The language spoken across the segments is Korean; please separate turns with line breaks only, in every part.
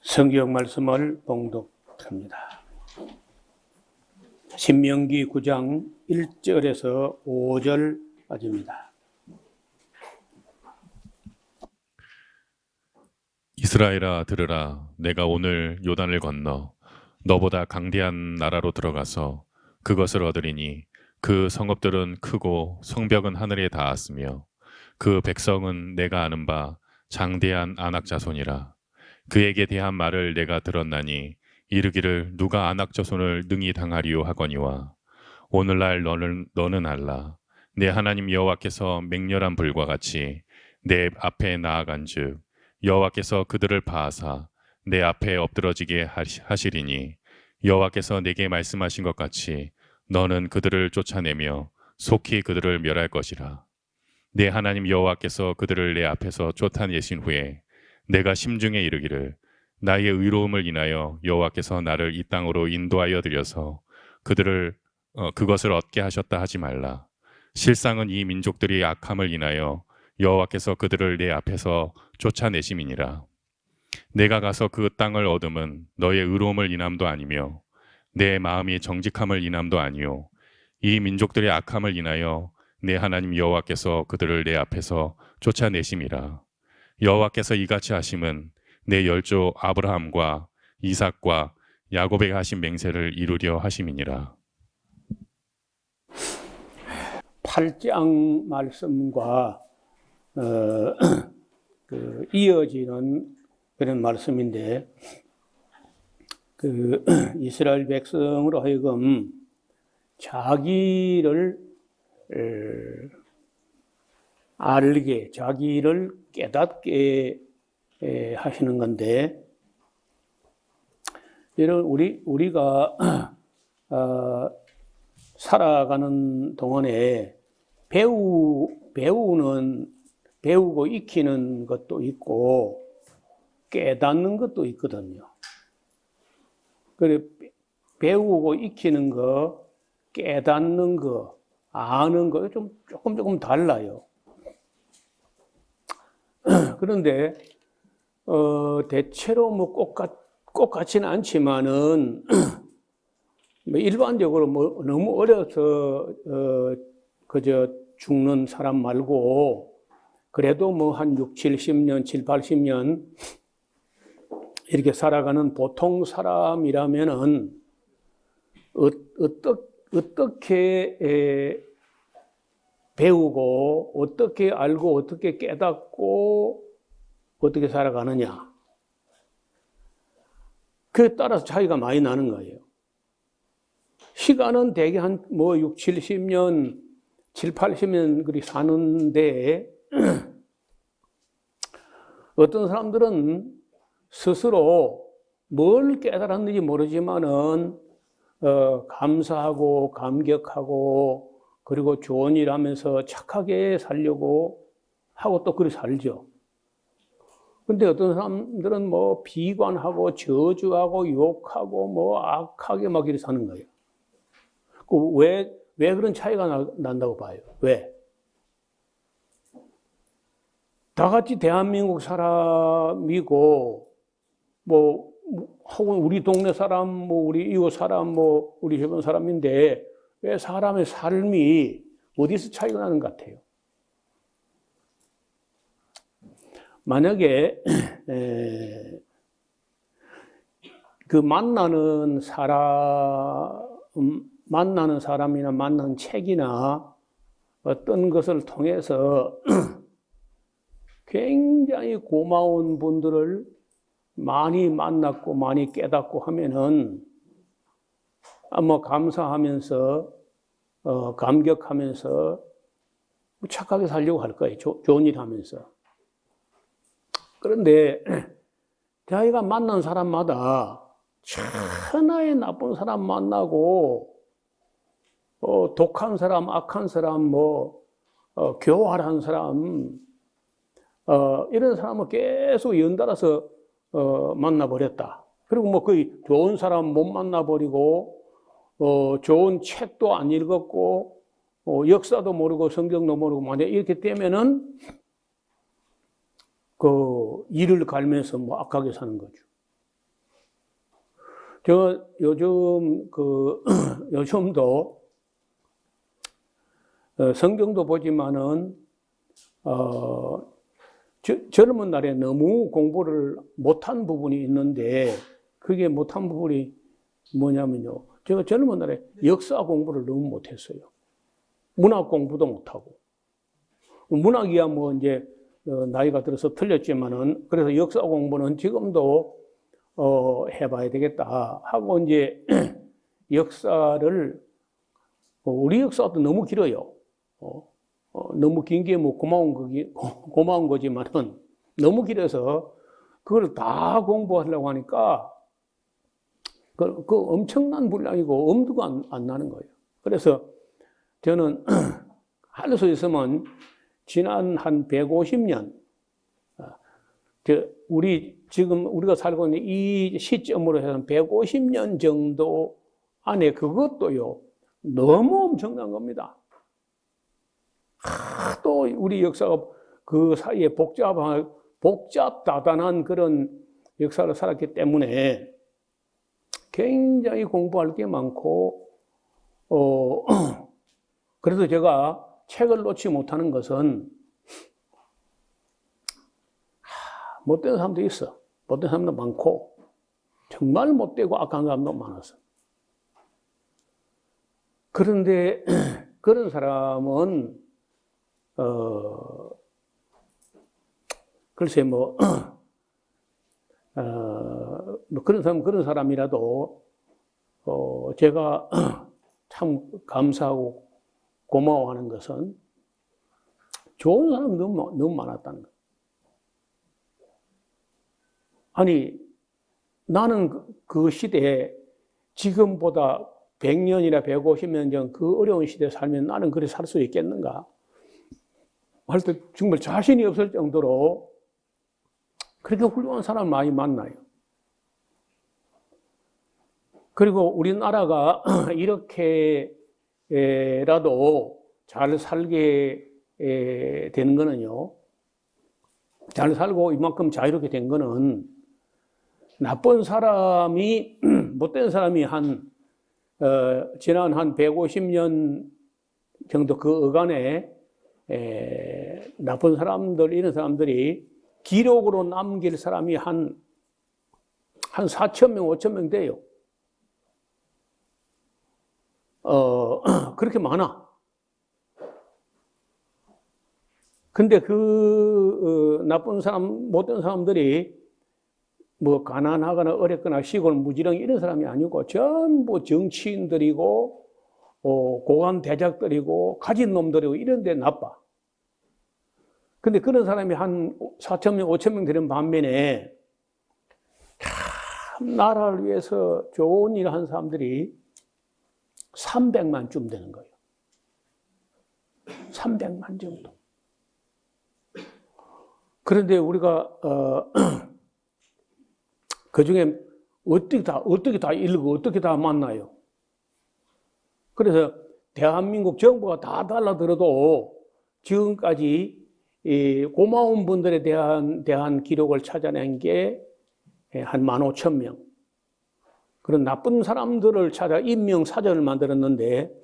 성경 말씀을 봉독합니다. 신명기 9장 1절에서 5절까지입니다.
이스라엘아 들으라. 내가 오늘 요단을 건너 너보다 강대한 나라로 들어가서 그것을 얻으리니 그 성읍들은 크고 성벽은 하늘에 닿았으며 그 백성은 내가 아는 바 장대한 아낙 자손이라. 그에게 대한 말을 내가 들었나니 이르기를 누가 아낙 자손을 능히 당하리요 하거니와 오늘날 너는 알라. 내 하나님 여호와께서 맹렬한 불과 같이 내 앞에 나아간즉 여호와께서 그들을 파하사 내 앞에 엎드러지게 하시리니 여호와께서 내게 말씀하신 것 같이 너는 그들을 쫓아내며 속히 그들을 멸할 것이라. 내 하나님 여호와께서 그들을 내 앞에서 쫓아내신 후에 내가 심중에 이르기를 나의 의로움을 인하여 여호와께서 나를 이 땅으로 인도하여 들여서 그것을 얻게 하셨다 하지 말라. 실상은 이 민족들이 악함을 인하여 여호와께서 그들을 내 앞에서 쫓아내심이니라. 내가 가서 그 땅을 얻음은 너의 의로움을 인함도 아니며 내 마음이 정직함을 인함도 아니요 이 민족들의 악함을 인하여 내 하나님 여호와께서 그들을 내 앞에서 쫓아내심이라. 여호와께서 이같이 하심은 내 열조 아브라함과 이삭과 야곱에게 하신 맹세를 이루려 하심이니라.
8장 말씀과 이어지는 그런 말씀인데, 이스라엘 백성으로 하여금 자기를 알게, 자기를 깨닫게 하시는 건데, 이런 우리가 살아가는 동안에 배우고 익히는 것도 있고 깨닫는 것도 있거든요. 그래, 배우고 익히는 거, 깨닫는 거, 아는 거 조금 달라요. 그런데 대체로 뭐 꼭 같지는 않지만은 일반적으로 뭐 너무 어려서 그저 죽는 사람 말고 그래도 뭐 한 6, 70년, 7, 80년 이렇게 살아가는 보통 사람이라면은 어떻게 배우고 어떻게 알고 어떻게 깨닫고 어떻게 살아가느냐, 그에 따라서 차이가 많이 나는 거예요. 시간은 대개 한 뭐 6, 70년, 7, 80년 그리 사는데 어떤 사람들은 스스로 뭘 깨달았는지 모르지만은 감사하고 감격하고 그리고 좋은 일 하면서 착하게 살려고 하고 또 그리 살죠. 근데 어떤 사람들은 뭐 비관하고 저주하고 욕하고 뭐 악하게 막 이렇게 사는 거예요. 왜 그런 차이가 난다고 봐요? 왜? 다 같이 대한민국 사람이고, 뭐, 혹은 우리 동네 사람, 뭐, 우리 이웃 사람, 뭐, 우리 주변 사람인데, 왜 사람의 삶이 어디서 차이가 나는 것 같아요? 만약에, 만나는 사람이나 만난 책이나 어떤 것을 통해서 굉장히 고마운 분들을 많이 만났고 많이 깨닫고 하면은 아마 감사하면서 감격하면서 착하게 살려고 할 거예요. 좋은 일 하면서. 그런데 자기가 만난 사람마다 천하의 나쁜 사람 만나고 독한 사람, 악한 사람, 교활한 사람, 이런 사람을 계속 연달아서 만나버렸다. 그리고 뭐 거의 좋은 사람 못 만나버리고 좋은 책도 안 읽었고 역사도 모르고 성경도 모르고 만약 이렇게 되면은 그 일을 갈면서 뭐 악하게 사는 거죠. 저 요즘 요즘도 성경도 보지만은 젊은 날에 너무 공부를 못한 부분이 있는데 그게 못한 부분이 뭐냐면요. 제가 젊은 날에 역사 공부를 너무 못했어요. 문학 공부도 못하고. 문학이야 뭐 이제 나이가 들어서 틀렸지만은 그래서 역사 공부는 지금도 해봐야 되겠다 하고 이제 역사를 우리 역사도 너무 길어요. 너무 긴 게 뭐 고마운 거지만은 너무 길어서 그걸 다 공부하려고 하니까 그 엄청난 분량이고 엄두가 안 나는 거예요. 그래서 저는 할 수 있으면 지난 한 150년, 지금 우리가 살고 있는 이 시점으로 해서 150년 정도 안에 그것도요, 너무 엄청난 겁니다. 또 우리 역사가 그 사이에 복잡다단한 그런 역사를 살았기 때문에 굉장히 공부할 게 많고, 그래서 제가 책을 놓지 못하는 것은 못된 사람도 있어. 못된 사람도 많고 정말 못되고 악한 사람도 많았어. 그런데 그런 사람은 글쎄 그런 사람이라도 제가 참 감사하고 고마워하는 것은 좋은 사람이 너무 많았다는 거예요. 아니, 나는 그 시대에 지금보다 100년이나 150년 전 그 어려운 시대에 살면 나는 그렇게 살 수 있겠는가? 할 때 정말 자신이 없을 정도로 그렇게 훌륭한 사람을 많이 만나요. 그리고 우리나라가 이렇게라도 잘 살게 되는 거는요, 잘 살고 이만큼 자유롭게 된 거는 나쁜 사람이, 못된 사람이 지난 한 150년 정도 그 어간에 나쁜 사람들, 이런 사람들이 기록으로 남길 사람이 한 4천 명, 5천 명 돼요. 그렇게 많아. 근데 나쁜 사람, 못된 사람들이 뭐 가난하거나 어렵거나 시골 무지렁이 이런 사람이 아니고 전부 정치인들이고 고관 대작들이고 가진 놈들이고 이런 데 나빠. 근데 그런 사람이 한 4천 명, 5천 명 되는 반면에 참 나라를 위해서 좋은 일을 한 사람들이 300만쯤 되는 거예요. 300만 정도. 그런데 우리가 그 중에 어떻게 다 읽고 어떻게 다 만나요? 그래서 대한민국 정부가 다 달라들어도 지금까지 고마운 분들에 대한 기록을 찾아낸 게 한 15,000명. 그런 나쁜 사람들을 찾아 인명 사전을 만들었는데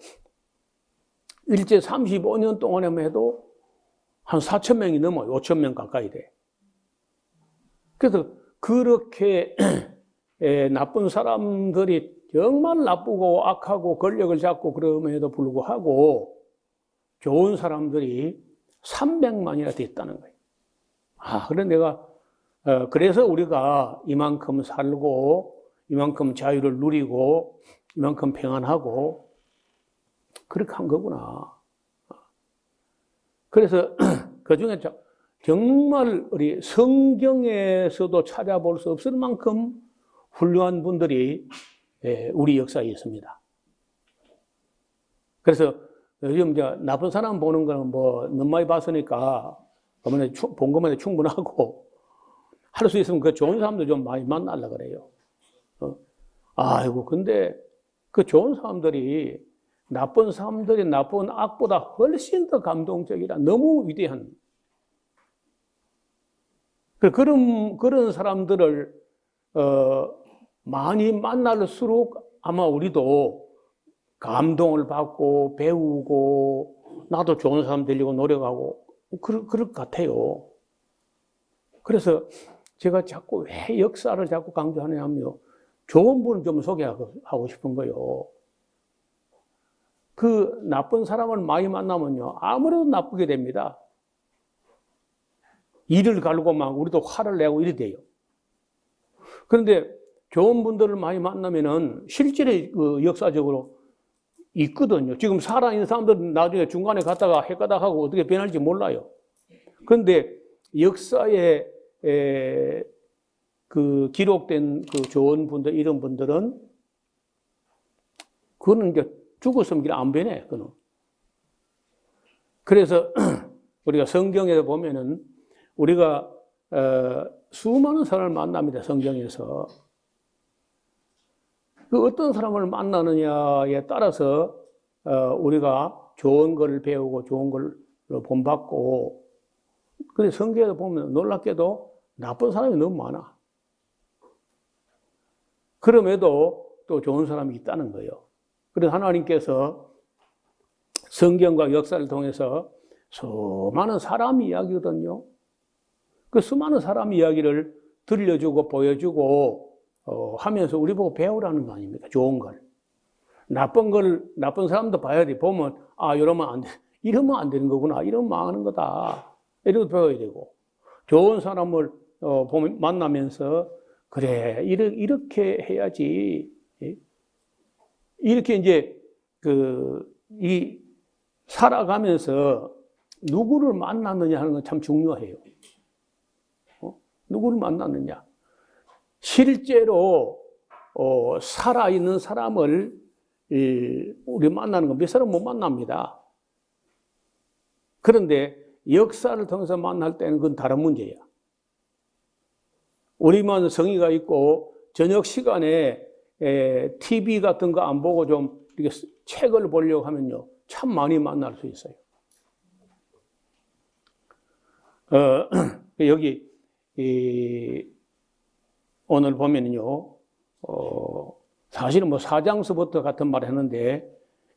일제 35년 동안에만 해도 한 4,000명이 넘어요. 5,000명 가까이 돼. 그래서 그렇게 나쁜 사람들이 정말 나쁘고 악하고 권력을 잡고 그럼에도 불구하고 좋은 사람들이 300만이나 됐다는 거예요. 그런데 그래서 우리가 이만큼 살고 이만큼 자유를 누리고 이만큼 평안하고 그렇게 한 거구나. 그래서 그 중에 정말 우리 성경에서도 찾아볼 수 없을 만큼 훌륭한 분들이 우리 역사에 있습니다. 그래서 요즘 이제 나쁜 사람 보는 거는 뭐 너무 많이 봤으니까 본 것만 충분하고 할 수 있으면 그 좋은 사람들 좀 많이 만나려고 그래요. 아이고, 근데 그 좋은 사람들이 나쁜 사람들이 나쁜 악보다 훨씬 더 감동적이라 너무 위대한 그런 사람들을 많이 만날수록 아마 우리도 감동을 받고 배우고 나도 좋은 사람 되려고 노력하고 그럴 것 같아요. 그래서 제가 자꾸 왜 역사를 자꾸 강조하냐면요. 좋은 분을 좀 소개하고 싶은 거예요. 그 나쁜 사람을 많이 만나면요. 아무래도 나쁘게 됩니다. 이를 갈고 막 우리도 화를 내고 이래 돼요. 그런데 좋은 분들을 많이 만나면은 실제로 그 역사적으로 있거든요. 지금 살아있는 사람들은 나중에 중간에 갔다가 헷가닥하고 어떻게 변할지 몰라요. 그런데 역사에 그 기록된 그 좋은 분들, 이런 분들은 그거는 이제 죽었으면 안 변해, 그는. 그래서 우리가 성경에 보면은 우리가 수많은 사람을 만납니다, 성경에서. 그 어떤 사람을 만나느냐에 따라서 우리가 좋은 걸 배우고 좋은 걸 본받고. 근데 성경에 보면 놀랍게도 나쁜 사람이 너무 많아. 그럼에도 또 좋은 사람이 있다는 거예요. 그래서 하나님께서 성경과 역사를 통해서 수많은 사람 이야기거든요. 그 수많은 사람 이야기를 들려주고 보여주고 하면서 우리 보고 배우라는 거 아닙니까? 좋은 걸. 나쁜 사람도 봐야 돼. 보면, 아, 이러면 안 돼. 이러면 안 되는 거구나. 이러면 망하는 거다. 이런 거 배워야 되고. 좋은 사람을 보면, 만나면서, 그래, 이렇게 해야지. 이렇게 이제, 살아가면서 누구를 만났느냐 하는 건 참 중요해요. 누구를 만났느냐. 실제로 살아있는 사람을 우리 만나는 건 몇 사람 못 만납니다. 그런데 역사를 통해서 만날 때는 그건 다른 문제야. 우리만 성의가 있고 저녁 시간에 TV 같은 거 안 보고 좀 이렇게 책을 보려고 하면요. 참 많이 만날 수 있어요. 여기 오늘 보면은요, 사실은 뭐 4장서부터 같은 말을 했는데,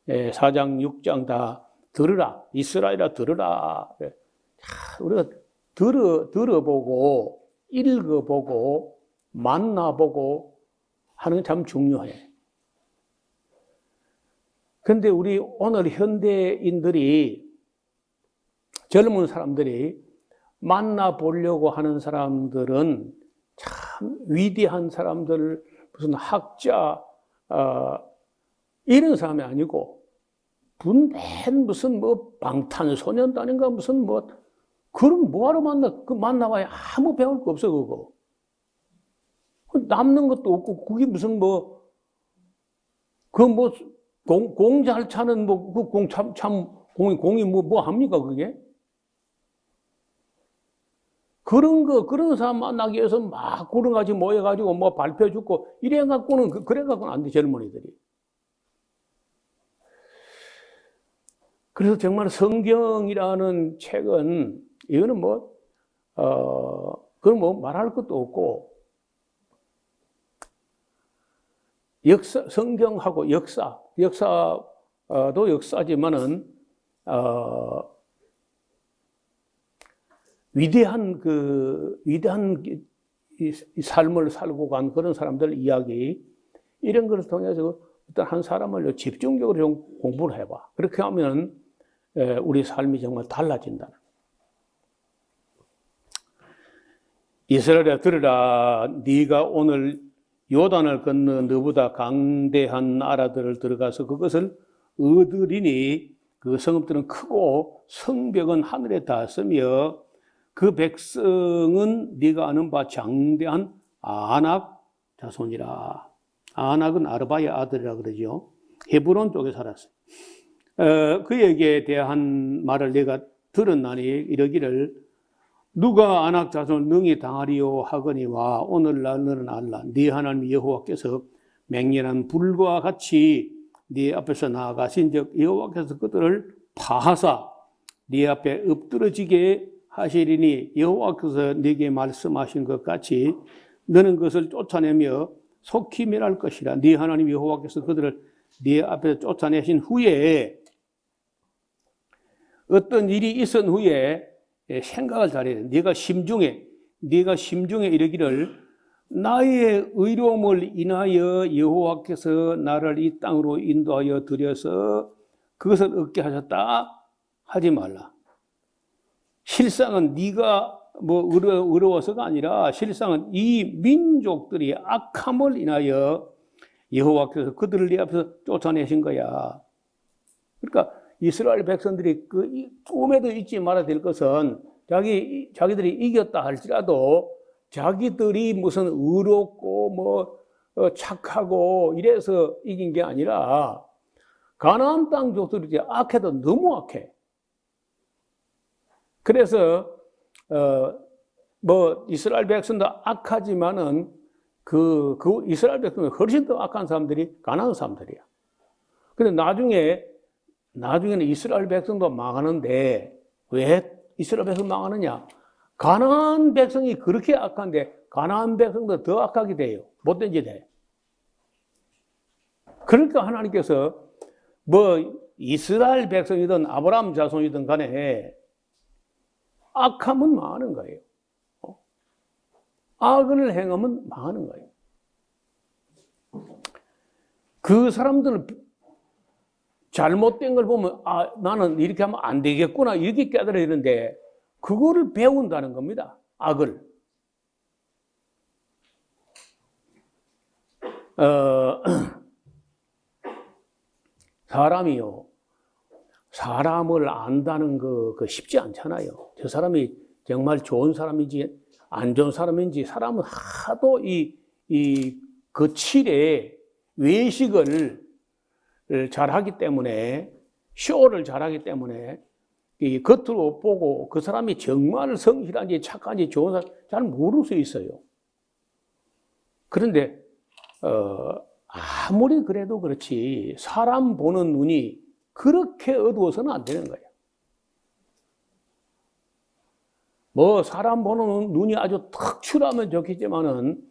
4장, 6장 다 들으라. 이스라엘아 들으라. 우리가 들어보고, 읽어보고, 만나보고 하는 게 참 중요해. 근데 우리 오늘 현대인들이, 젊은 사람들이 만나보려고 하는 사람들은 참 위대한 사람들, 무슨 학자, 이런 사람이 아니고, 맨 무슨 뭐 방탄소년단인가 무슨 뭐, 그럼 뭐하러 만나봐야 아무 배울 거 없어, 그거. 남는 것도 없고, 그게 무슨 뭐, 공 잘 차는 뭐, 그 공이 뭐 합니까, 그게? 그런 사람 만나기 위해서 막 그런 가지 모여가지고 뭐 발표 주고 이래갖고는, 그래갖고는 안 돼, 젊은이들이. 그래서 정말 성경이라는 책은, 이거는 그건 뭐 말할 것도 없고, 성경하고 역사도 역사지만은, 위대한 이 삶을 살고 간 그런 사람들 이야기, 이런 것을 통해서 어떤 한 사람을 집중적으로 좀 공부를 해봐. 그렇게 하면 우리 삶이 정말 달라진다. 이스라엘아 들으라. 네가 오늘 요단을 건너 너보다 강대한 나라들을 들어가서 그것을 얻으리니 그 성읍들은 크고 성벽은 하늘에 닿았으며 그 백성은 네가 아는 바 장대한 아낙 자손이라. 아낙은 아르바의 아들이라 그러죠. 헤브론 쪽에 살았어요. 그에게 대한 말을 내가 들었나니 이러기를 누가 아낙 자손을 능히 당하리요 하거니와 오늘날 너는 알라. 네 하나님 여호와께서 맹렬한 불과 같이 네 앞에서 나아가신즉 여호와께서 그들을 파하사 네 앞에 엎드러지게 하시리니 여호와께서 네게 말씀하신 것 같이 너는 그것을 쫓아내며 속히 멸할 것이라. 네 하나님 여호와께서 그들을 네 앞에서 쫓아내신 후에 어떤 일이 있은 후에 생각을 잘해야 돼. 네가 심중에 이르기를 나의 의로움을 인하여 여호와께서 나를 이 땅으로 인도하여 들여서 그것을 얻게 하셨다 하지 말라. 실상은 네가 뭐 의로워서가 아니라 실상은 이 민족들이 악함을 인하여 여호와께서 그들을 네 앞에서 쫓아내신 거야. 그러니까 이스라엘 백성들이 그 꿈에도 잊지 말아야 될 것은 자기들이 이겼다 할지라도 자기들이 무슨 의롭고 뭐 착하고 이래서 이긴 게 아니라 가나안 땅 족들이 악해도 너무 악해. 그래서 뭐 이스라엘 백성도 악하지만은 그 이스라엘 백성은 훨씬 더 악한 사람들이 가나안 사람들이야. 근데 나중에는 이스라엘 백성도 망하는데 왜 이스라엘 백성 망하느냐? 가나안 백성이 그렇게 악한데 가나안 백성도 더 악하게 돼요. 못된 짓 해. 그러니까 하나님께서 뭐 이스라엘 백성이든 아브라함 자손이든 간에 악하면 망하는 거예요. 악을 행하면 망하는 거예요. 그 사람들 잘못된 걸 보면 나는 이렇게 하면 안 되겠구나 이렇게 깨달아야 되는데 그거를 배운다는 겁니다. 악을. 사람을 안다는 거 쉽지 않잖아요. 저 사람이 정말 좋은 사람인지 안 좋은 사람인지 사람은 하도 이 거칠에 외식을 잘하기 때문에 쇼를 잘하기 때문에 이 겉으로 보고 그 사람이 정말 성실한지 착한지 좋은 사람 잘 모를 수 있어요. 그런데 아무리 그래도 그렇지 사람 보는 눈이 그렇게 어두워서는 안 되는 거예요. 뭐 사람 보는 눈이 아주 특출하면 좋겠지만은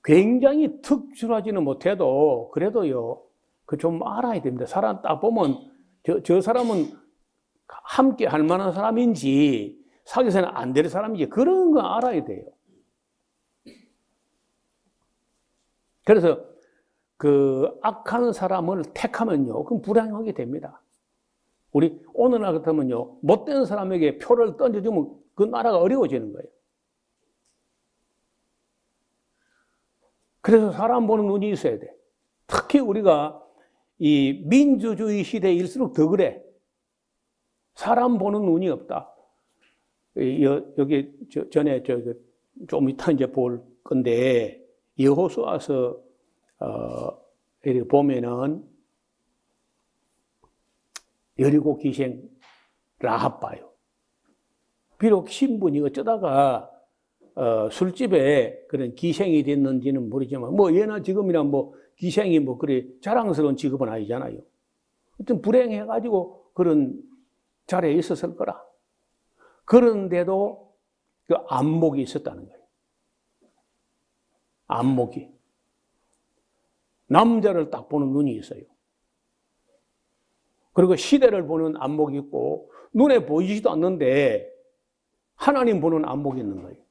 굉장히 특출하지는 못해도 그래도요 그 좀 알아야 됩니다. 사람 딱 보면 저 사람은 함께 할 만한 사람인지 사귀어서는 안 될 사람인지 그런 거 알아야 돼요. 그래서 그 악한 사람을 택하면요 그럼 불행하게 됩니다. 우리 오늘날 같으면요 못된 사람에게 표를 던져주면 그 나라가 어려워지는 거예요. 그래서 사람 보는 눈이 있어야 돼. 특히 우리가 이 민주주의 시대일수록 더 그래. 사람 보는 눈이 없다. 여기 전에 좀 이따 이제 볼 건데 여호수아서 이렇게 보면은 여리고 기생 라합 봐요. 비록 신분이 어쩌다가 술집에 그런 기생이 됐는지는 모르지만 뭐 예나 지금이나 뭐 기생이 뭐 그래 자랑스러운 직업은 아니잖아요. 하여튼 불행해가지고 그런 자리에 있었을 거라. 그런데도 그 안목이 있었다는 거예요. 안목이. 남자를 딱 보는 눈이 있어요. 그리고 시대를 보는 안목이 있고 눈에 보이지도 않는데 하나님 보는 안목이 있는 거예요.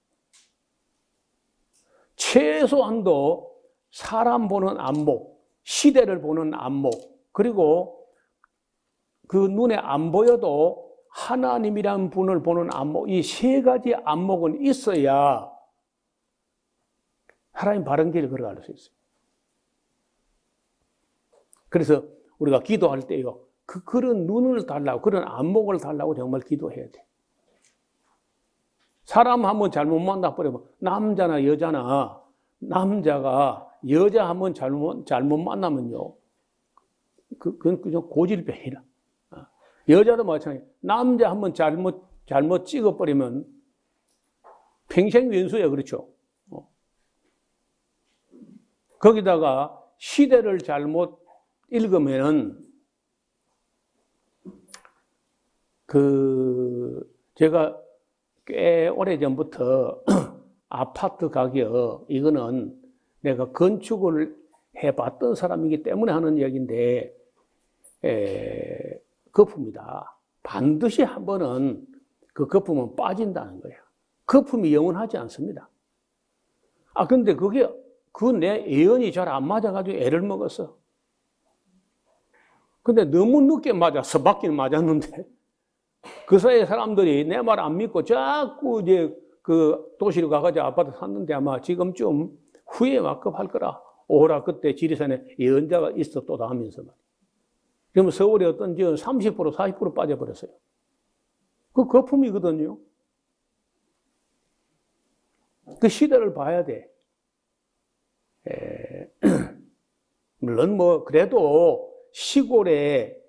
최소한도 사람 보는 안목, 시대를 보는 안목, 그리고 그 눈에 안 보여도 하나님이란 분을 보는 안목, 이 세 가지 안목은 있어야 하나님 바른 길을 걸어갈 수 있어요. 그래서 우리가 기도할 때요, 그런 눈을 달라고, 그런 안목을 달라고 정말 기도해야 돼. 사람 한번 잘못 만나버리면, 남자나 여자나, 남자가 여자 한번 잘못 만나면요, 그건 그냥 고질병이라. 여자도 마찬가지. 남자 한번 잘못 찍어버리면 평생 왼수야, 그렇죠? 거기다가 시대를 잘못 읽으면은 제가 꽤 오래전부터 아파트 가격, 이거는 내가 건축을 해봤던 사람이기 때문에 하는 이야기인데, 거품이다. 반드시 한 번은 그 거품은 빠진다는 거예요. 거품이 영원하지 않습니다. 근데 내 예언이 잘 안 맞아가지고 애를 먹었어. 근데 너무 늦게 맞았어. 맞긴 맞았는데. 그 사이에 사람들이 내 말 안 믿고 자꾸 이제 그 도시로 가가지고 아파트 샀는데 아마 지금쯤 후에 막급할 거라. 오라, 그때 지리산에 예언자가 있었다 하면서 말. 그러면 서울에 어떤 지역은 30%, 40% 빠져버렸어요. 그 거품이거든요. 그 시대를 봐야 돼. 물론 그래도 시골의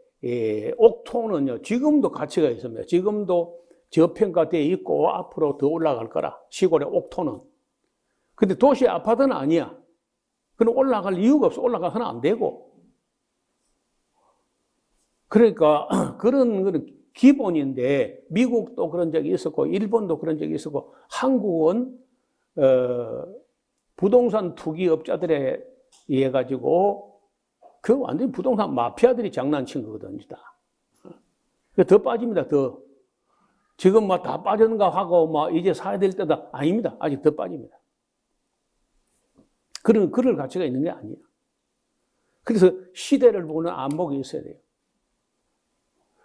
옥토는요, 지금도 가치가 있습니다. 지금도 저평가되어 있고 앞으로 더 올라갈 거라, 시골의 옥토는. 근데 도시 아파트는 아니야. 그럼 올라갈 이유가 없어. 올라가서는 안 되고. 그러니까 그런 기본인데, 미국도 그런 적이 있었고, 일본도 그런 적이 있었고, 한국은 부동산 투기업자들에 의해 가지고 그 완전히 부동산 마피아들이 장난친 거거든요. 더 빠집니다. 더. 지금 다 빠졌는가 하고 이제 사야 될 때다. 아닙니다. 아직 더 빠집니다. 그럴 가치가 있는 게 아니에요. 그래서 시대를 보는 안목이 있어야 돼요.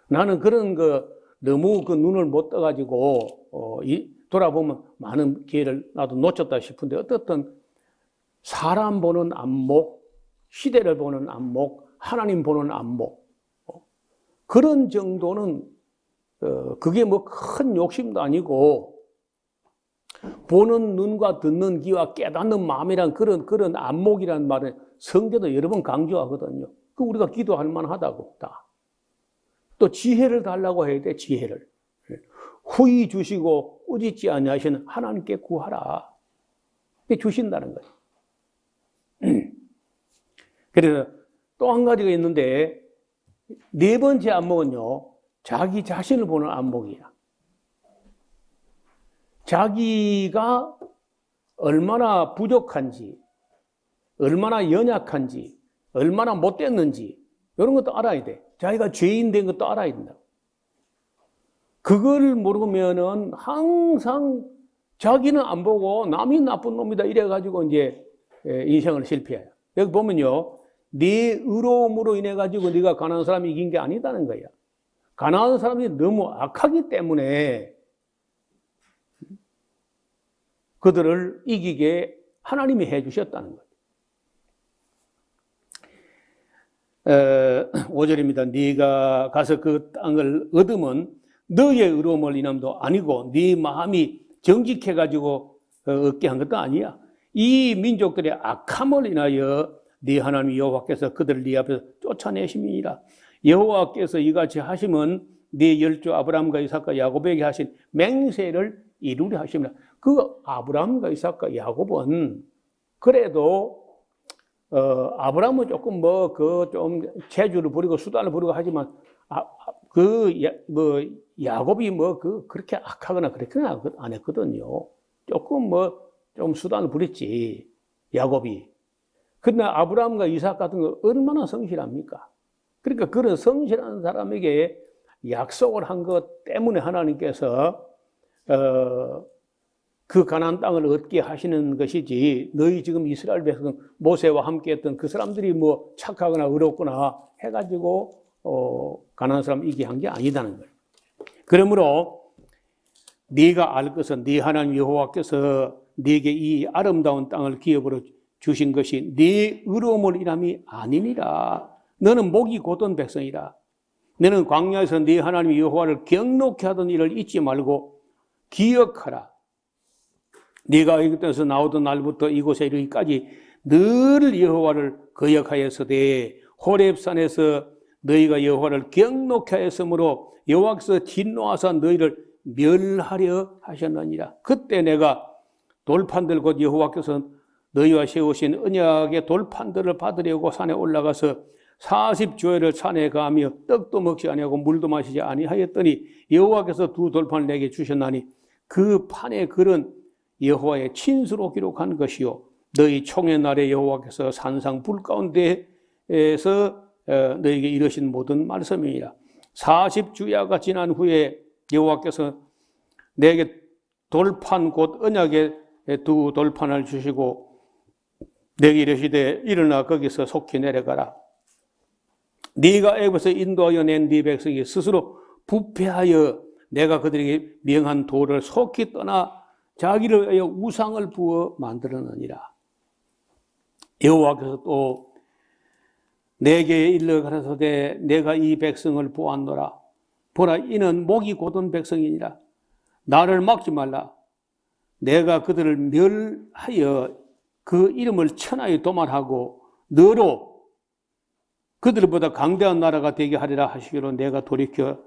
나는 그런 너무 눈을 못 떠가지고 돌아보면 많은 기회를 나도 놓쳤다 싶은데, 어떻든 사람 보는 안목, 시대를 보는 안목, 하나님 보는 안목, 그런 정도는 그게 큰 욕심도 아니고, 보는 눈과 듣는 귀와 깨닫는 마음이란 그런 안목이란 말은 성경도 여러 번 강조하거든요. 그 우리가 기도할 만하다고 다. 또 지혜를 달라고 해야 돼. 지혜를. 후히 주시고 꾸짖지 아니하시는 하나님께 구하라. 주신다는 거예요. 그래서 또 한 가지가 있는데, 네 번째 안목은요, 자기 자신을 보는 안목이야. 자기가 얼마나 부족한지, 얼마나 연약한지, 얼마나 못됐는지, 이런 것도 알아야 돼. 자기가 죄인 된 것도 알아야 된다. 그걸 모르면은 항상 자기는 안 보고 남이 나쁜 놈이다 이래가지고 이제 인생을 실패해요. 여기 보면요, 네 의로움으로 인해 가지고 네가 가난한 사람이 이긴 게 아니다는 거야. 가난한 사람이 너무 악하기 때문에 그들을 이기게 하나님이 해주셨다는 거예요. 5절입니다. 네가 가서 그 땅을 얻으면 너의 의로움을 인함도 아니고 네 마음이 정직해 가지고 얻게 한 것도 아니야. 이 민족들의 악함을 인하여 네 하나님 여호와께서 그들을 네 앞에서 쫓아내심이니라. 여호와께서 이같이 하시면 네 열조 아브라함과 이삭과 야곱에게 하신 맹세를 이루려 하십니다. 그 아브라함과 이삭과 야곱은 그래도 아브라함은 조금 좀 재주를 부리고 수단을 부리고 하지만 야곱이 그렇게 악하거나 그렇게 안 했거든요. 조금 좀 수단을 부렸지, 야곱이. 근데 아브라함과 이삭 같은 거 얼마나 성실합니까? 그러니까 그런 성실한 사람에게 약속을 한 것 때문에 하나님께서 그 가나안 땅을 얻게 하시는 것이지, 너희 지금 이스라엘 백성 모세와 함께 했던 그 사람들이 착하거나 의롭거나 해가지고 가나안 사람 이기게 한 게 아니다는 거예요. 그러므로 네가 알 것은 네 하나님 여호와께서 네게 이 아름다운 땅을 기업으로 주신 것이 네 의로움을 인함이 아니니라. 너는 목이 곧은 백성이라. 너는 광야에서 네 하나님 여호와를 경록케 하던 일을 잊지 말고 기억하라. 네가 애굽에서 나오던 날부터 이곳에 이르기까지 늘 여호와를 거역하였으되 호렙산에서 너희가 여호와를 경록케 하였으므로 여호와께서 진노하사 너희를 멸하려 하셨느니라. 그때 내가 돌판들 곧 여호와께서 너희와 세우신 언약의 돌판들을 받으려고 산에 올라가서 40조회를 산에 가며 떡도 먹지 아니하고 물도 마시지 아니하였더니 여호와께서 두 돌판을 내게 주셨나니 그 판의 글은 여호와의 친수로 기록한 것이요 너희 총의 날에 여호와께서 산상 불 가운데에서 너희에게 이르신 모든 말씀이니라. 40주야가 지난 후에 여호와께서 내게 돌판 곧 언약의 두 돌판을 주시고 내게 이르시되 일어나 거기서 속히 내려가라. 네가 애굽에서 인도하여 낸 네 백성이 스스로 부패하여 내가 그들에게 명한 도를 속히 떠나 자기를 위하여 우상을 부어 만들었느니라. 여호와께서 또 내게 일러 가라사대 내가 이 백성을 보았노라. 보라, 이는 목이 곧은 백성이니라. 나를 막지 말라. 내가 그들을 멸하여 그 이름을 천하에 도말하고 너로 그들보다 강대한 나라가 되게 하리라 하시기로 내가 돌이켜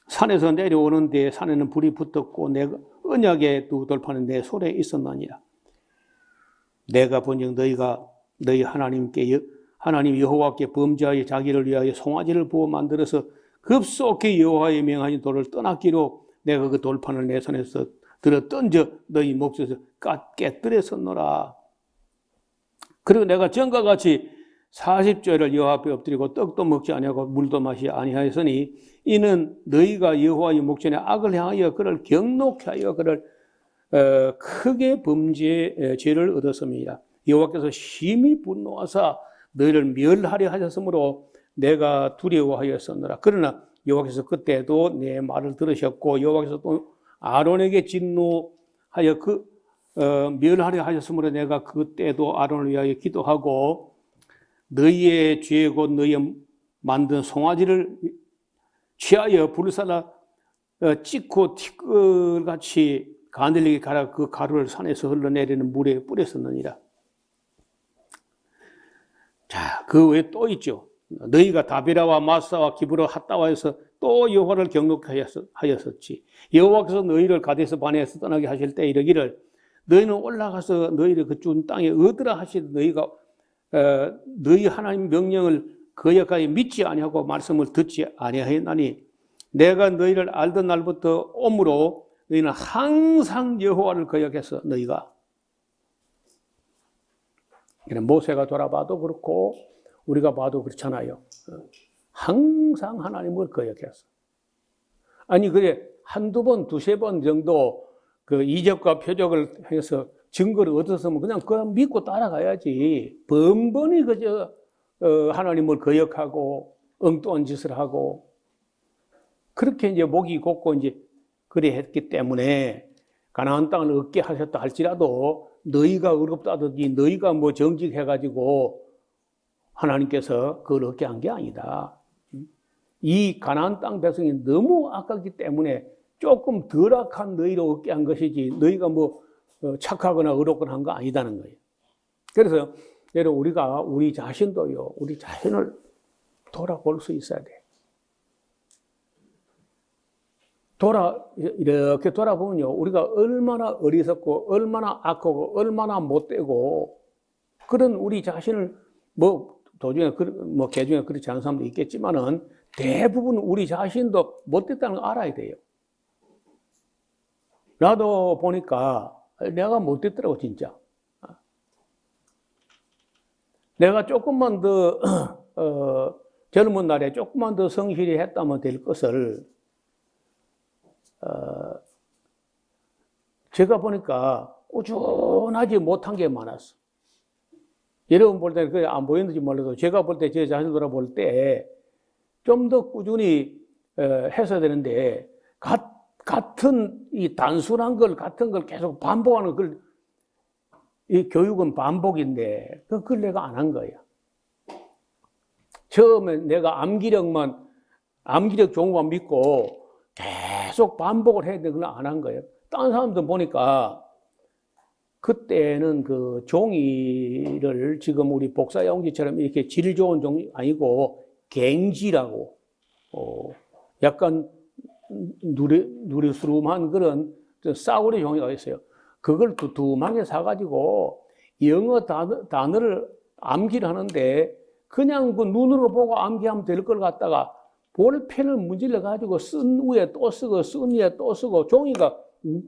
산에서 내려오는 데 산에는 불이 붙었고 내가 언약의 두 돌판은 내 손에 있었느니라. 내가 본즉 너희가 너희 하나님 여호와께 범죄하여 자기를 위하여 송아지를 부어 만들어서 급속히 여호와의 명하신 돌을 떠났기로 내가 그 돌판을 내 손에서 들어 던져 너희 몫에서 깨뜨렸었노라. 그리고 내가 전과 같이 40조를 여호와 앞에 엎드리고 떡도 먹지 아니하고 물도 마시지 아니하였으니 이는 너희가 여호와의 목전에 악을 향하여 그를 경록히 하여 그를 크게 죄를 얻었습니다. 여호와께서 심히 분노하사 너희를 멸하려 하셨으므로 내가 두려워하였었노라. 그러나 여호와께서 그때도 내 말을 들으셨고 여호와께서 또 아론에게 진노하여 멸하려 하셨으므로 내가 그때도 아론을 위하여 기도하고 너희의 죄고 너희 만든 송아지를 취하여 불살라 찍고 티끌같이 가늘리게 갈아 그 가루를 산에서 흘러내리는 물에 뿌렸었느니라. 자, 그 외에 또 있죠. 너희가 다비라와 마사와 기브로 핫다와에서 또 여호와를 경록하였었지. 여호와께서 너희를 가데스 바네에서 떠나게 하실 때 이르기를 너희는 올라가서 너희를 그 준 땅에 얻으라 하시되 너희가 너희 하나님 명령을 거역하여 믿지 아니하고 말씀을 듣지 아니하였나니 내가 너희를 알던 날부터 오므로 너희는 항상 여호와를 거역해서 너희가 모세가 돌아봐도 그렇고 우리가 봐도 그렇잖아요. 항상 하나님을 거역했어. 아니 그래 한두 번, 두세 번 정도 그 이적과 표적을 해서 증거를 얻었으면 그냥 믿고 따라가야지. 번번이 그저 하나님을 거역하고 엉뚱한 짓을 하고 그렇게 이제 목이 곧고 이제 그래 했기 때문에 가나안 땅을 얻게 하셨다 할지라도 너희가 의롭다 하더니 너희가 뭐 정직해가지고 하나님께서 그걸 얻게 한 게 아니다. 이 가나안 땅 백성이 너무 악하기 때문에 조금 덜 악한 너희를 얻게 한 것이지 너희가 뭐 착하거나 의롭거나 한 거 아니다는 거예요. 그래서 여러분 우리가 우리 자신도요, 우리 자신을 돌아볼 수 있어야 돼. 이렇게 돌아보면요, 우리가 얼마나 어리석고, 얼마나 악하고, 얼마나 못되고, 그런 우리 자신을 도중에, 개중에 그렇지 않은 사람도 있겠지만은, 대부분 우리 자신도 못됐다는 걸 알아야 돼요. 나도 보니까 내가 못됐더라고, 진짜. 내가 조금만 더, 젊은 날에 조금만 더 성실히 했다면 될 것을, 제가 보니까 꾸준하지 못한 게 많았어. 여러분 볼 때는 그게 안 보이는지 몰라도 제가 볼 때 제 자신 돌아볼 때 좀 더 꾸준히 했어야 되는데 같은 이 단순한 걸 같은 걸 계속 반복하는 걸 이 교육은 반복인데 그걸 내가 안 한 거야. 처음에 내가 암기력 좋은 것만 믿고 계속 반복을 해야 되는 걸 안 한 거예요. 다른 사람들 보니까 그때는 그 종이를 지금 우리 복사용지처럼 이렇게 질 좋은 종이 아니고 갱지라고 약간 누리수름한 그런 싸구려 종이가 있어요. 그걸 두툼하게 사가지고 영어 단어를 암기를 하는데 그냥 그 눈으로 보고 암기하면 될 걸 갖다가 볼펜을 문질러 가지고 쓴 위에 또 쓰고 쓴 위에 또 쓰고 종이가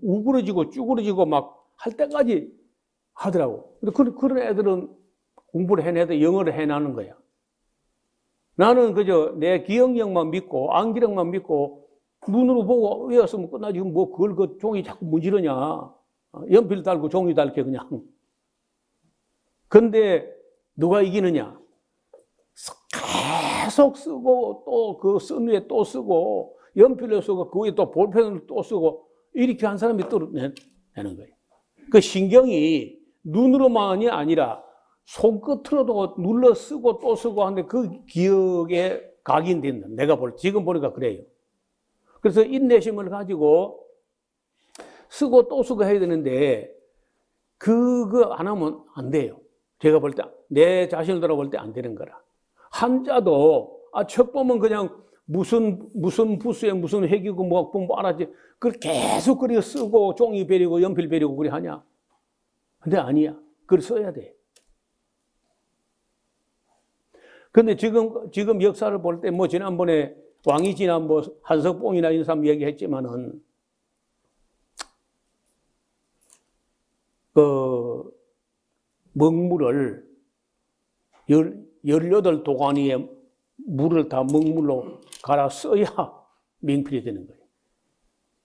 우그러지고 쭈그러지고 막 할 때까지 하더라고. 근데 그런 애들은 공부를 해내도 영어를 해나는 거야. 나는 그저 내 기억력만 믿고 암기력만 믿고 눈으로 보고 외웠으면 끝나지. 뭐 그걸 그 종이 자꾸 문지르냐. 연필 달고 종이 달게 그냥. 근데 누가 이기느냐? 계속 쓰고 또 그 쓴 위에 또 쓰고 연필로 쓰고 그 위에 또 볼펜을 또 쓰고 이렇게 한 사람이 뚫어내는 거예요. 그 신경이 눈으로만이 아니라 손끝으로도 눌러 쓰고 또 쓰고 하는데 그 기억에 각인된다. 내가 지금 보니까 그래요. 그래서 인내심을 가지고 쓰고 또 쓰고 해야 되는데 그거 안 하면 안 돼요. 제가 볼 때, 내 자신을 돌아볼 때 안 되는 거라. 한자도 책 보면 그냥 무슨 부수에 무슨 핵이고 뭐 알았지. 그걸 계속 그리 쓰고 종이 베리고 연필 베리고 그리 하냐. 근데 아니야. 그걸 써야 돼. 근데 지금 역사를 볼 때 뭐 지난번에 왕이지나 뭐 한석봉이나 이런 사람 얘기했지만은 그 먹물을 18도가니에 물을 다 먹물로 갈아 써야 명필이 되는 거예요.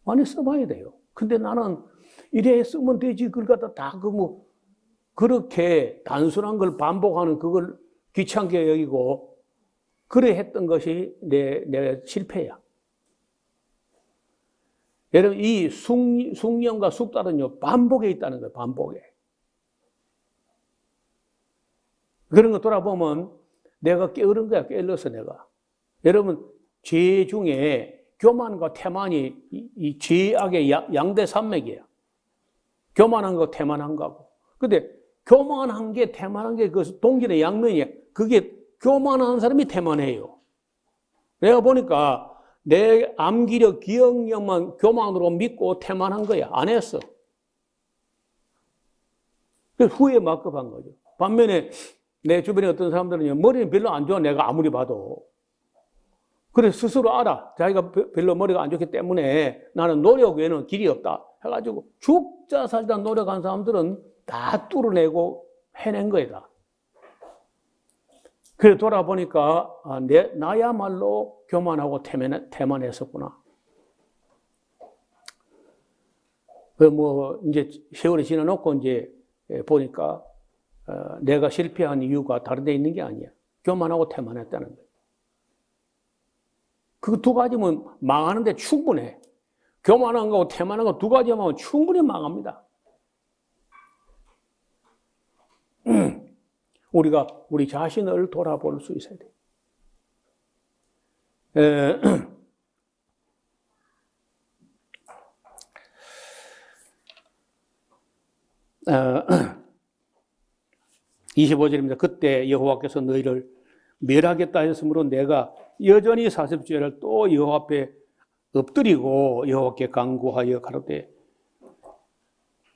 많이 써봐야 돼요. 근데 나는 이래 쓰면 되지. 그걸 갖다 다 그렇게 단순한 걸 반복하는 그걸 귀찮게 여기고 그래 했던 것이 내 실패야. 여러분, 이 숙련과 숙달은요, 반복에 있다는 거예요, 반복에. 그런 거 돌아보면 내가 게으른 거야, 게을러서 내가. 여러분, 죄 중에 교만과 태만이 이 죄악의 양대 산맥이에요. 교만한 거, 태만한 거고. 근데 교만한 게, 태만한 게 그 동질의 양면이에요. 그게 교만한 사람이 태만해요. 내가 보니까 내 암기력, 기억력만 교만으로 믿고 태만한 거야. 안 했어. 그래서 후에 막급한 거죠. 반면에 내 주변에 어떤 사람들은요, 머리는 별로 안 좋아, 내가 아무리 봐도. 그래서 스스로 알아. 자기가 별로 머리가 안 좋기 때문에 나는 노력 외에는 길이 없다. 해가지고 죽자 살자 노력한 사람들은 다 뚫어내고 해낸 거야. 그래 돌아보니까 나야말로 교만하고 태만했었구나. 뭐 이제 세월이 지나놓고 이제 보니까 내가 실패한 이유가 다른 데 있는 게 아니야. 교만하고 태만했다는 거야. 그 두 가지면 망하는데 충분해. 교만한 거하고 태만한 거 두 가지만 충분히 망합니다. 우리가 우리 자신을 돌아볼 수 있어야 돼. 에, 25절입니다. 그때 여호와께서 너희를 멸하겠다 했으므로 내가 여전히 40주일을 또 여호와 앞에 엎드리고 여호와께 간구하여 가로되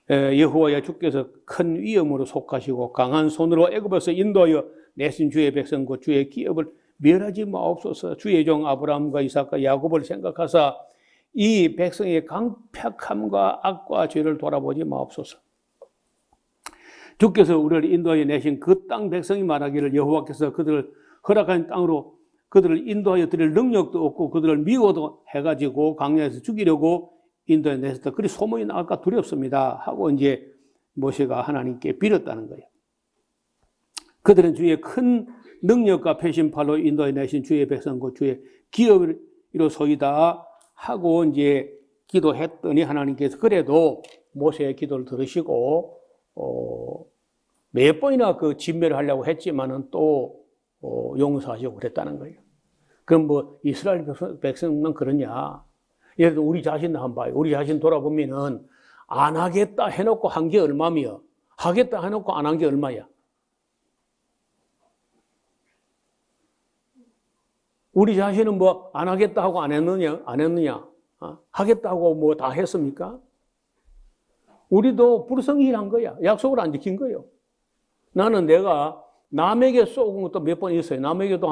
여호와여 주께서 큰 위엄으로 속하시고 강한 손으로 애굽에서 인도하여 내신 주의 백성 곧 주의 기업을 멸하지 마옵소서. 주의 종 아브라함과 이삭과 야곱을 생각하사 이 백성의 강팍함과 악과 죄를 돌아보지 마옵소서. 주께서 우리를 인도하여 내신 그 땅 백성이 말하기를 여호와께서 그들을 허락한 땅으로 그들을 인도하여 드릴 능력도 없고 그들을 미워도 해가지고 광야에서 죽이려고 인도에 내셨다. 그리 소문이 나갈까 두렵습니다. 하고 이제 모세가 하나님께 빌었다는 거예요. 그들은 주의 큰 능력과 패신팔로 인도에 내신 주의 백성 곧 주의 기업이로소이다 하고 이제 기도했더니 하나님께서 그래도 모세의 기도를 들으시고 몇 번이나 그 진멸을 하려고 했지만은 또 용서하시고 그랬다는 거예요. 그럼 뭐 이스라엘 백성만 그러냐? 예를 들어 우리 자신 한번 봐요. 우리 자신 돌아보면은 안 하겠다 해놓고 한 게 얼마며 하겠다 해놓고 안 한 게 얼마야? 우리 자신은 뭐 안 하겠다 하고 안 했느냐? 하겠다 하고 뭐 다 했습니까? 우리도 불성실한 거야. 약속을 안 지킨 거예요. 나는 내가 남에게 쏘은 것도 몇 번 있어요. 남에게도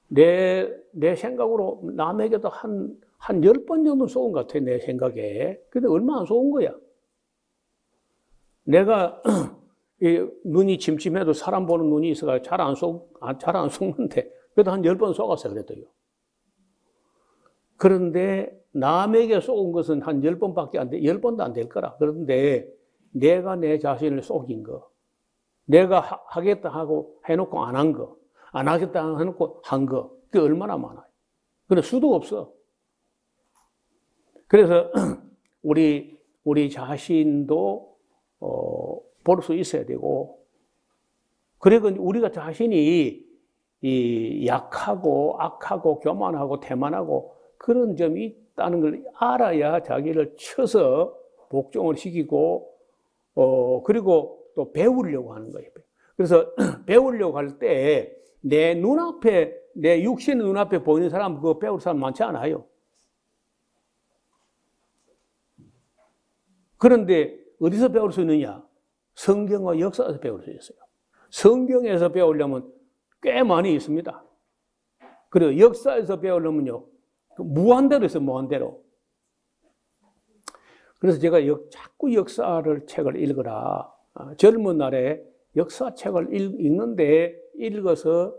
내 생각으로 남에게도 한 한 10번 정도 쏘은 것 같아, 내 생각에. 근데 얼마나 쏘은 거야. 내가 눈이 침침해도 사람 보는 눈이 있어가 잘 안 쏘는데, 그래도 한 10번 쏘았어요, 그래도요. 그런데 남에게 쏘은 것은 한 10번밖에 안 돼, 10번도 안 될 거라. 그런데 내가 내 자신을 속인 거, 내가 하겠다 하고 해놓고 안 한 거, 안 하겠다 해놓고 한 거, 그게 얼마나 많아요. 그래, 수도 없어. 그래서 우리 자신도 볼 수 있어야 되고, 그리고 우리가 자신이 이 약하고 악하고 교만하고 태만하고 그런 점이 있다는 걸 알아야 자기를 쳐서 복종을 시키고, 그리고 또 배우려고 하는 거예요. 그래서 배우려고 할 때 내 눈앞에, 내 육신의 눈앞에 보이는 사람, 그거 배울 사람 많지 않아요. 그런데 어디서 배울 수 있느냐? 성경과 역사에서 배울 수 있어요. 성경에서 배우려면 꽤 많이 있습니다. 그리고 역사에서 배우려면요, 무한대로 있어요, 무한대로. 그래서 제가 자꾸 역사를 책을 읽어라. 젊은 날에 역사책을 읽는데 읽어서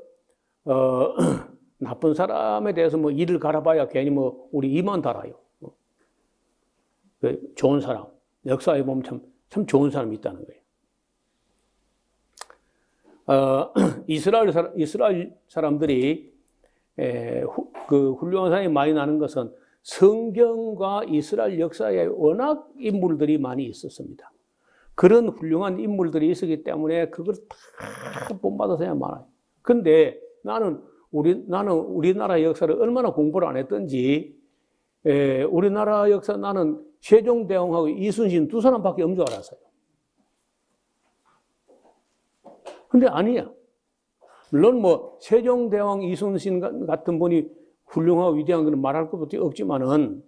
나쁜 사람에 대해서 뭐 이를 갈아봐야 괜히 뭐 우리 이만 달아요. 좋은 사람, 역사에 보면 참 좋은 사람이 있다는 거예요. 이스라엘 사람들이 그 훌륭한 사람이 많이 나는 것은 성경과 이스라엘 역사에 워낙 인물들이 많이 있었습니다. 그런 훌륭한 인물들이 있었기 때문에 그걸 다 본받아서야 많아요. 근데 나는 우리나라 역사를 얼마나 공부를 안 했던지, 우리나라 역사 나는 세종대왕하고 이순신 두 사람밖에 없는 줄 알았어요. 근데 아니야. 물론 뭐 세종대왕 이순신 같은 분이 훌륭하고 위대한 건 말할 것도 없지만은,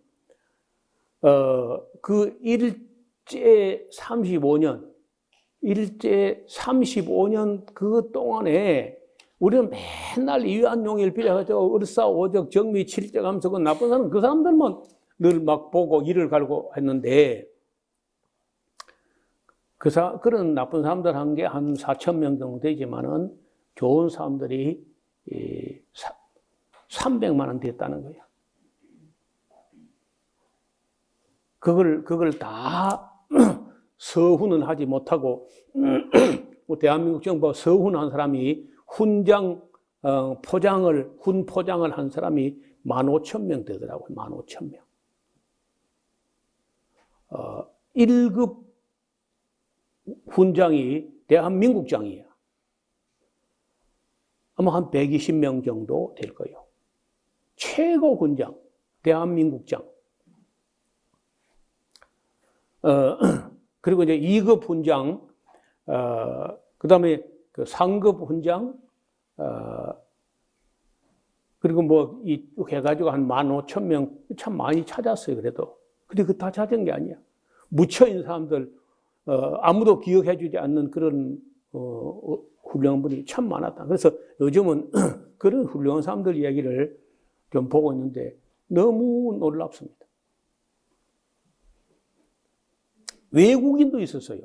그 일제 35년 그 동안에 우리는 맨날 이완용일 비례해가지고 을사오적 정미 칠제하면서 그 나쁜 사람, 그 사람들만 늘 막 보고 이를 갈고 했는데, 그런 나쁜 사람들 한 게 한 4,000명 정도 되지만은 좋은 사람들이 300만 원 됐다는 거예요. 그걸 다 서훈은 하지 못하고, 대한민국 정부가 서훈한 사람이 훈 포장을 한 사람이 15,000명 되더라고요. 15,000명. 1급 훈장이 대한민국장이에요. 아마 한 120명 정도 될 거예요. 최고 훈장, 대한민국장. 그리고 이제 2급 훈장, 그 다음에 그 상급 훈장, 그리고 뭐, 해가지고 한 15,000명 참 많이 찾았어요, 그래도. 근데 그 다 찾은 게 아니야. 묻혀있는 사람들, 아무도 기억해주지 않는 그런, 훌륭한 분이 참 많았다. 그래서 요즘은 그런 훌륭한 사람들 이야기를 좀 보고 있는데 너무 놀랍습니다. 외국인도 있었어요.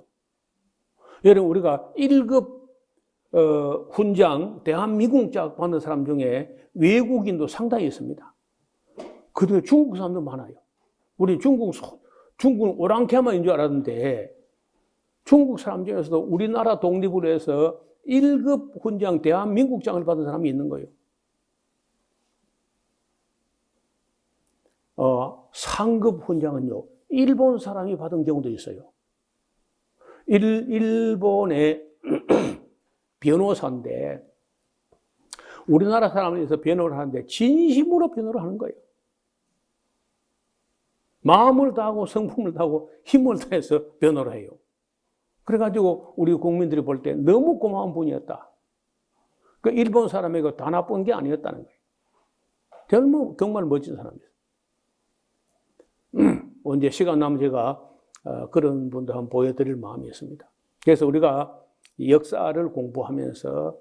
여러분, 우리가 1급 훈장, 대한민국장 받는 사람 중에 외국인도 상당히 있습니다. 그런데 중국 사람도 많아요. 우리 중국은 오랑캐만인 줄 알았는데, 중국 사람 중에서도 우리나라 독립을 해서 1급 훈장, 대한민국장을 받은 사람이 있는 거예요. 상급 훈장은요, 일본 사람이 받은 경우도 있어요. 일본의 변호사인데, 우리나라 사람에서 변호를 하는데 진심으로 변호를 하는 거예요. 마음을 다하고 성품을 다하고 힘을 다해서 변호를 해요. 그래가지고 우리 국민들이 볼 때 너무 고마운 분이었다. 그 일본 사람에게 다 나쁜 게 아니었다는 거예요. 정말 멋진 사람이었어요. 언제 시간 나면 제가 그런 분도 한번 보여드릴 마음이 있습니다. 그래서 우리가 역사를 공부하면서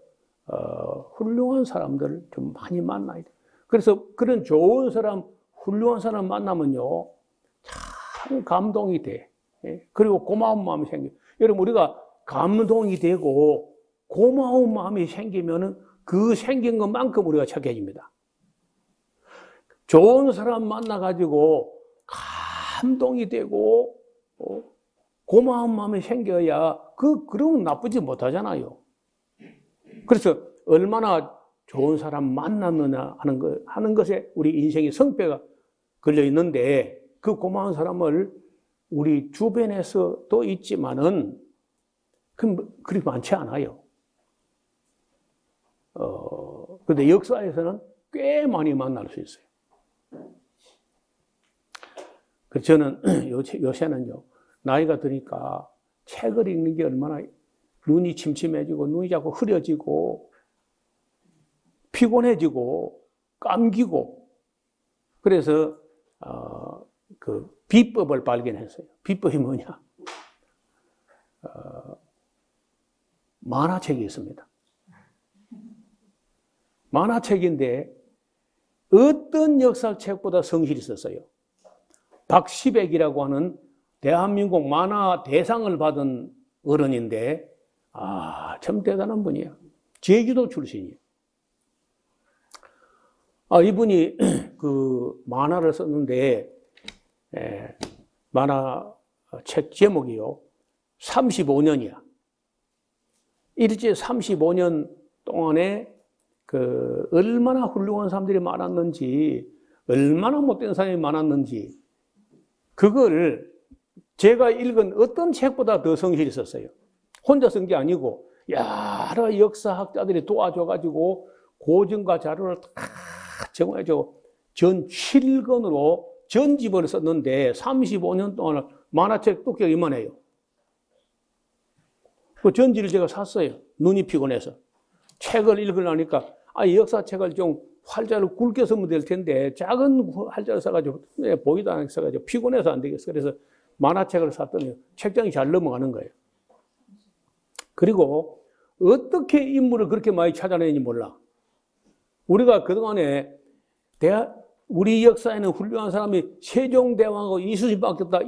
훌륭한 사람들을 좀 많이 만나야 돼요. 그래서 그런 좋은 사람, 훌륭한 사람 만나면요, 참 감동이 돼. 그리고 고마운 마음이 생겨. 여러분, 우리가 감동이 되고 고마운 마음이 생기면은 그 생긴 것만큼 우리가 착해집니다. 좋은 사람 만나가지고 감동이 되고 고마운 마음이 생겨야 그러면 나쁘지 못하잖아요. 그래서 얼마나 좋은 사람 만났느냐 하는 것에 우리 인생의 성패가 걸려 있는데, 그 고마운 사람을 우리 주변에서도 있지만은 그리 많지 않아요. 근데 역사에서는 꽤 많이 만날 수 있어요. 그래서 저는 요새는요, 나이가 드니까 책을 읽는 게 얼마나 눈이 침침해지고 눈이 자꾸 흐려지고 피곤해지고 감기고, 그래서 그 비법을 발견했어요. 비법이 뭐냐? 만화책이 있습니다. 만화책인데 어떤 역사책보다 성실히 썼어요. 박시백이라고 하는 대한민국 만화 대상을 받은 어른인데, 참 대단한 분이에요. 제주도 출신이에요. 이분이 그 만화를 썼는데, 만화책 제목이요, 35년이야. 일제 35년 동안에 얼마나 훌륭한 사람들이 많았는지, 얼마나 못된 사람이 많았는지, 그걸 제가 읽은 어떤 책보다 더 성실히 썼어요. 혼자 쓴 게 아니고 여러 역사학자들이 도와줘가지고 고증과 자료를 다 정해서 전 7권으로 전집을 썼는데 35년 동안 만화책 두께가 이만해요. 그 전지를 제가 샀어요. 눈이 피곤해서. 책을 읽으려니까 이 역사책을 좀 활자를 굵게 쓰면 될 텐데 작은 활자를 써가지고 보이도 않게 써가지고 피곤해서 안 되겠어. 그래서 만화책을 샀더니 책장이 잘 넘어가는 거예요. 그리고 어떻게 인물을 그렇게 많이 찾아내는지 몰라. 우리가 그동안에 우리 역사에는 훌륭한 사람이 세종대왕하고 이순신밖에 없다,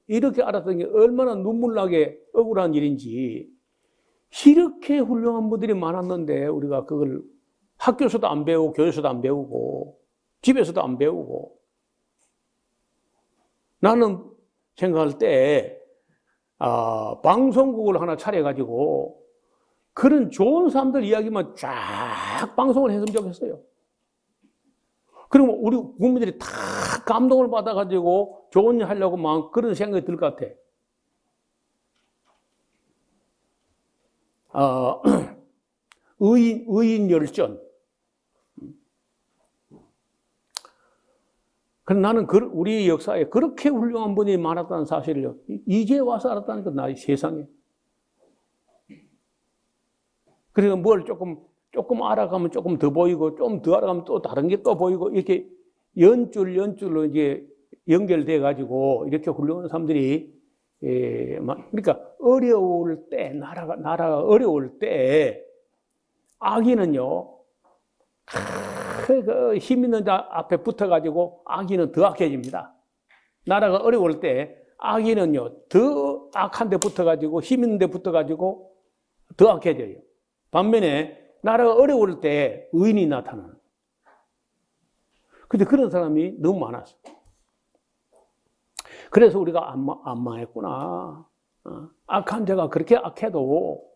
이렇게 알았던 게 얼마나 눈물나게 억울한 일인지. 이렇게 훌륭한 분들이 많았는데 우리가 그걸 학교에서도 안 배우고 교회에서도 안 배우고 집에서도 안 배우고. 나는 생각할 때 방송국을 하나 차려가지고 그런 좋은 사람들 이야기만 쫙 방송을 했으면 좋겠어요. 그러면 우리 국민들이 다 감동을 받아가지고 좋은 일 하려고 막 그런 생각이 들 것 같아. 의인 열전. 그럼 나는 우리 역사에 그렇게 훌륭한 분이 많았다는 사실을 이제 와서 알았다니까, 나 세상에. 그래서 뭘 조금 알아가면 조금 더 보이고, 좀 더 알아가면 또 다른 게 또 보이고, 이렇게 연줄로 이제 연결돼 가지고 이렇게 훌륭한 사람들이, 그러니까 어려울 때, 나라가 어려울 때 악인은요, 힘 있는 자 앞에 붙어가지고 악인은 더 악해집니다. 나라가 어려울 때 악인은요, 더 악한 데 붙어가지고, 힘 있는 데 붙어가지고 더 악해져요. 반면에 나라가 어려울 때 의인이 나타나는. 근데 그런 사람이 너무 많았어. 그래서 우리가 안 망했구나. 악한 자가 그렇게 악해도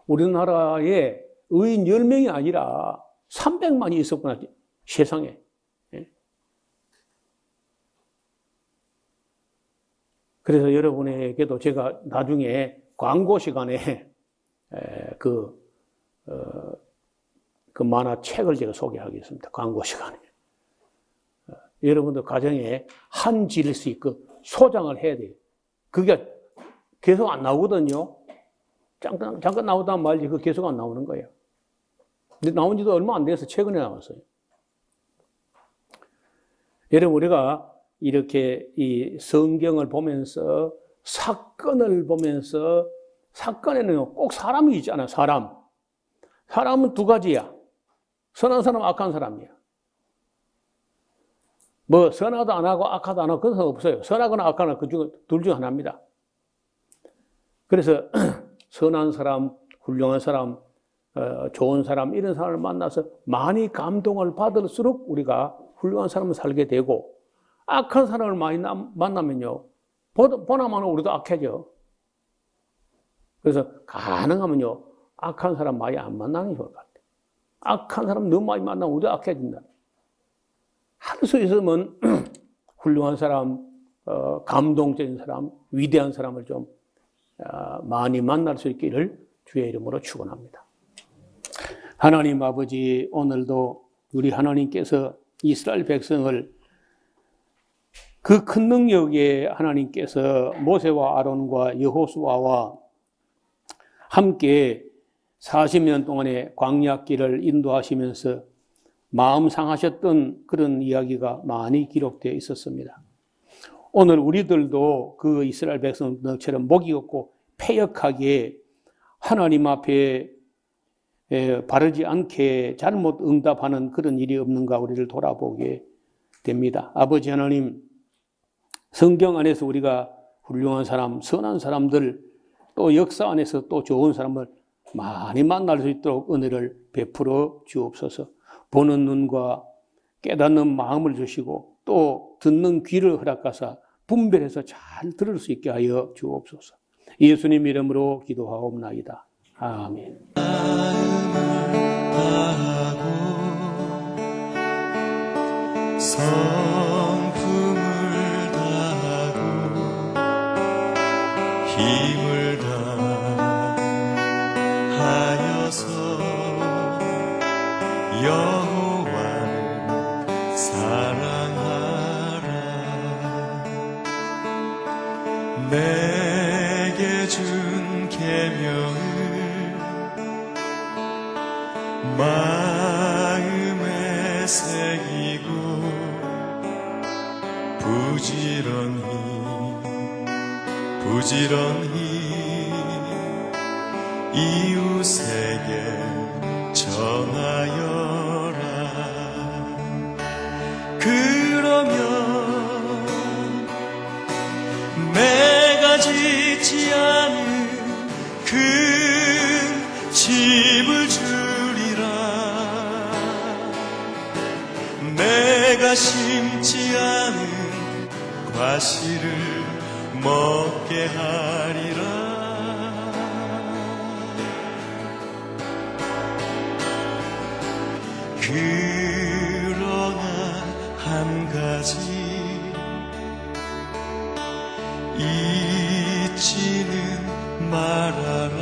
우리나라에 의인 10명이 아니라 300만이 있었구나, 세상에. 그래서 여러분에게도 제가 나중에 광고 시간에 그 만화책을 제가 소개하겠습니다. 광고 시간에. 여러분들 가정에 한 질씩 소장을 해야 돼요. 그게 계속 안 나오거든요. 잠깐 나오다 말지 그 계속 안 나오는 거예요. 근데 나온 지도 얼마 안 돼서 최근에 나왔어요. 여러분, 우리가 이렇게 이 성경을 보면서, 사건을 보면서, 사건에는 꼭 사람이 있잖아요. 사람은 두 가지야. 선한 사람, 악한 사람이야. 뭐 선하도 안 하고 악하도 안 하고 그건 없어요. 선하거나 악하거나 둘 중 하나입니다. 그래서 선한 사람, 훌륭한 사람, 좋은 사람 이런 사람을 만나서 많이 감동을 받을수록 우리가 훌륭한 사람을 살게 되고 악한 사람을 많이 만나면요 보나마나 우리도 악해져. 그래서 가능하면요 악한 사람 많이 안 만나는 게 좋을 것 같아요. 악한 사람 너무 많이 만나면 우리도 악해진다. 할 수 있으면 훌륭한 사람, 감동적인 사람, 위대한 사람을 좀 많이 만날 수 있기를 주의 이름으로 축원합니다. 하나님 아버지, 오늘도 우리 하나님께서 이스라엘 백성을 그 큰 능력에 하나님께서 모세와 아론과 여호수아와 함께 40년 동안의 광야길을 인도하시면서 마음 상하셨던 그런 이야기가 많이 기록되어 있었습니다. 오늘 우리들도 그 이스라엘 백성들처럼 목이 없고 패역하게 하나님 앞에 바르지 않게 잘못 응답하는 그런 일이 없는가 우리를 돌아보게 됩니다. 아버지 하나님, 성경 안에서 우리가 훌륭한 사람, 선한 사람들, 또 역사 안에서 또 좋은 사람을 많이 만날 수 있도록 은혜를 베풀어 주옵소서. 보는 눈과 깨닫는 마음을 주시고 또 듣는 귀를 허락하사 분별해서 잘 들을 수 있게 하여 주옵소서. 예수님 이름으로 기도하옵나이다. 아멘.
성품을 다하고 힘을 다하여서 여호와를 사랑하라. 내게 준 계명을 마음에 새기고 부지런히 이웃에게 전하여라. 그러면 내가 짓지 않은 큰 집을 주리라. 내가 심지 않은 과실을 먹게 하리라. 그러나 한 가지 잊지는 말아라.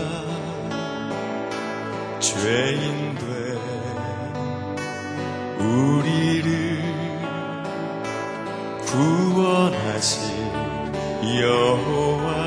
죄인 된 우리를 구원하신 여호와